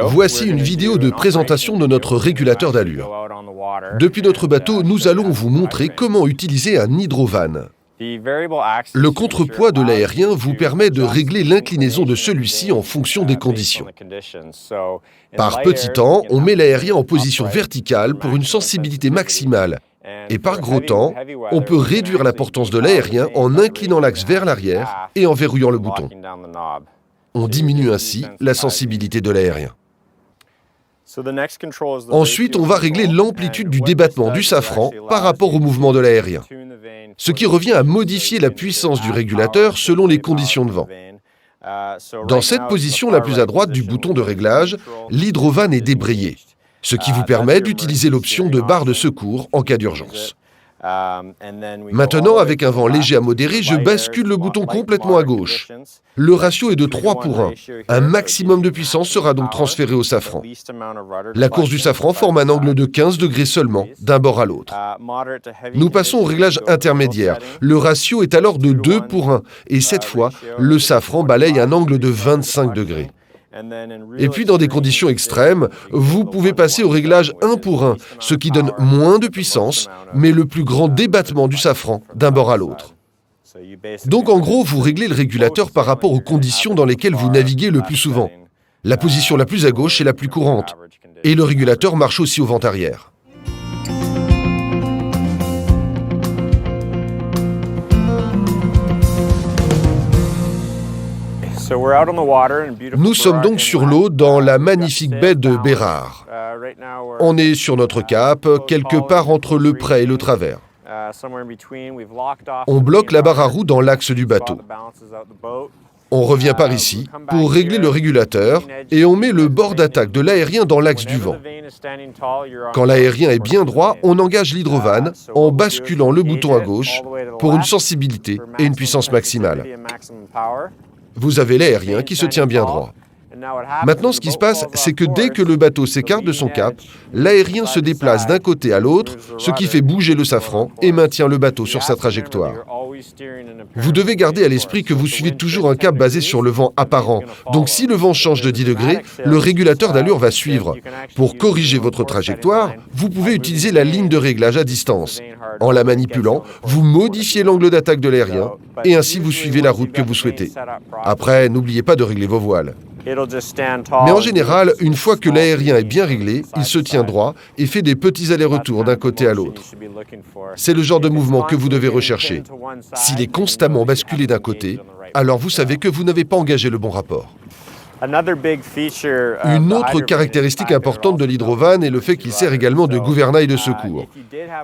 Voici une vidéo de présentation de notre régulateur d'allure. Depuis notre bateau, nous allons vous montrer comment utiliser un hydrovan. Le contrepoids de l'aérien vous permet de régler l'inclinaison de celui-ci en fonction des conditions. Par petit temps, on met l'aérien en position verticale pour une sensibilité maximale. Et par gros temps, on peut réduire la portance de l'aérien en inclinant l'axe vers l'arrière et en verrouillant le bouton. On diminue ainsi la sensibilité de l'aérien. Ensuite, on va régler l'amplitude du débattement du safran par rapport au mouvement de l'aérien, ce qui revient à modifier la puissance du régulateur selon les conditions de vent. Dans cette position la plus à droite du bouton de réglage, l'hydrovan est débrayé, ce qui vous permet d'utiliser l'option de barre de secours en cas d'urgence. Maintenant, avec un vent léger à modéré, je bascule le bouton complètement à gauche. Le ratio est de 3 pour 1. Un maximum de puissance sera donc transféré au safran. La course du safran forme un angle de 15 degrés seulement, d'un bord à l'autre. Nous passons au réglage intermédiaire. Le ratio est alors de 2 pour 1, et cette fois, le safran balaye un angle de 25 degrés. Et puis, dans des conditions extrêmes, vous pouvez passer au réglage 1 pour 1, ce qui donne moins de puissance, mais le plus grand débattement du safran d'un bord à l'autre. Donc, en gros, vous réglez le régulateur par rapport aux conditions dans lesquelles vous naviguez le plus souvent. La position la plus à gauche est la plus courante, et le régulateur marche aussi au vent arrière. Nous sommes donc sur l'eau dans la magnifique baie de Bérard. On est sur notre cap, quelque part entre le près et le travers. On bloque la barre à roue dans l'axe du bateau. On revient par ici pour régler le régulateur et on met le bord d'attaque de l'aérien dans l'axe du vent. Quand l'aérien est bien droit, on engage l'hydrovan en basculant le bouton à gauche pour une sensibilité et une puissance maximale. Vous avez l'aérien qui se tient bien droit. Maintenant, ce qui se passe, c'est que dès que le bateau s'écarte de son cap, l'aérien se déplace d'un côté à l'autre, ce qui fait bouger le safran et maintient le bateau sur sa trajectoire. Vous devez garder à l'esprit que vous suivez toujours un cap basé sur le vent apparent. Donc si le vent change de 10 degrés, le régulateur d'allure va suivre. Pour corriger votre trajectoire, vous pouvez utiliser la ligne de réglage à distance. En la manipulant, vous modifiez l'angle d'attaque de l'aérien et ainsi vous suivez la route que vous souhaitez. Après, n'oubliez pas de régler vos voiles. Mais en général, une fois que l'aérien est bien réglé, il se tient droit et fait des petits allers-retours d'un côté à l'autre. C'est le genre de mouvement que vous devez rechercher. S'il est constamment basculé d'un côté, alors vous savez que vous n'avez pas engagé le bon rapport. Une autre caractéristique importante de l'hydrovan est le fait qu'il sert également de gouvernail de secours.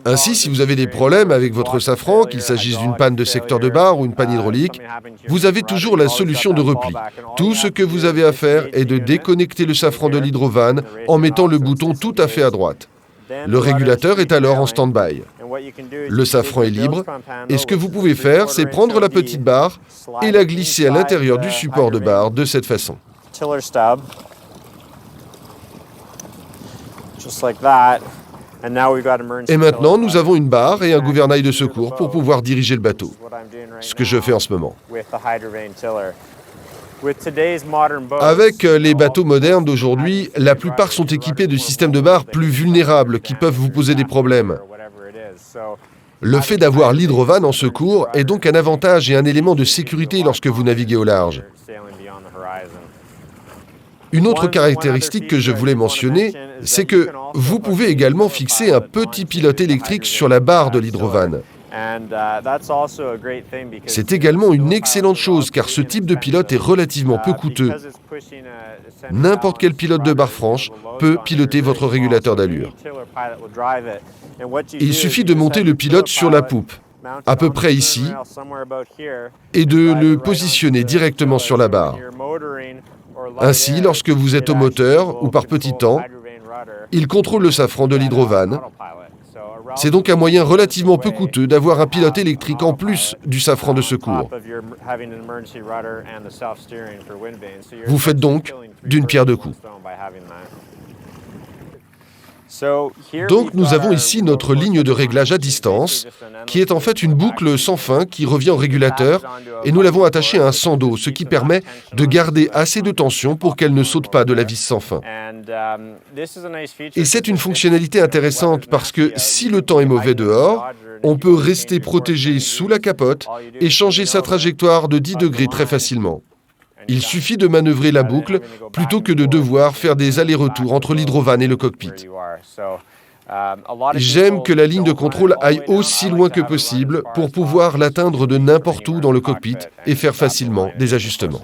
Ainsi, si vous avez des problèmes avec votre safran, qu'il s'agisse d'une panne de secteur de barre ou une panne hydraulique, vous avez toujours la solution de repli. Tout ce que vous avez à faire est de déconnecter le safran de l'hydrovan en mettant le bouton tout à fait à droite. Le régulateur est alors en stand-by. Le safran est libre et ce que vous pouvez faire, c'est prendre la petite barre et la glisser à l'intérieur du support de barre de cette façon. Et maintenant, nous avons une barre et un gouvernail de secours pour pouvoir diriger le bateau, ce que je fais en ce moment. Avec les bateaux modernes d'aujourd'hui, la plupart sont équipés de systèmes de barres plus vulnérables qui peuvent vous poser des problèmes. Le fait d'avoir l'hydrovan en secours est donc un avantage et un élément de sécurité lorsque vous naviguez au large. Une autre caractéristique que je voulais mentionner, c'est que vous pouvez également fixer un petit pilote électrique sur la barre de l'hydrovan. C'est également une excellente chose car ce type de pilote est relativement peu coûteux. N'importe quel pilote de barre franche peut piloter votre régulateur d'allure. Il suffit de monter le pilote sur la poupe, à peu près ici, et de le positionner directement sur la barre. Ainsi, lorsque vous êtes au moteur ou par petit temps, il contrôle le safran de l'hydrovan. C'est donc un moyen relativement peu coûteux d'avoir un pilote électrique en plus du safran de secours. Vous faites donc d'une pierre deux coups. Donc nous avons ici notre ligne de réglage à distance, qui est en fait une boucle sans fin qui revient au régulateur, et nous l'avons attachée à un sando, ce qui permet de garder assez de tension pour qu'elle ne saute pas de la vis sans fin. Et c'est une fonctionnalité intéressante parce que si le temps est mauvais dehors, on peut rester protégé sous la capote et changer sa trajectoire de 10 degrés très facilement. Il suffit de manœuvrer la boucle plutôt que de devoir faire des allers-retours entre l'hydrovan et le cockpit. J'aime que la ligne de contrôle aille aussi loin que possible pour pouvoir l'atteindre de n'importe où dans le cockpit et faire facilement des ajustements.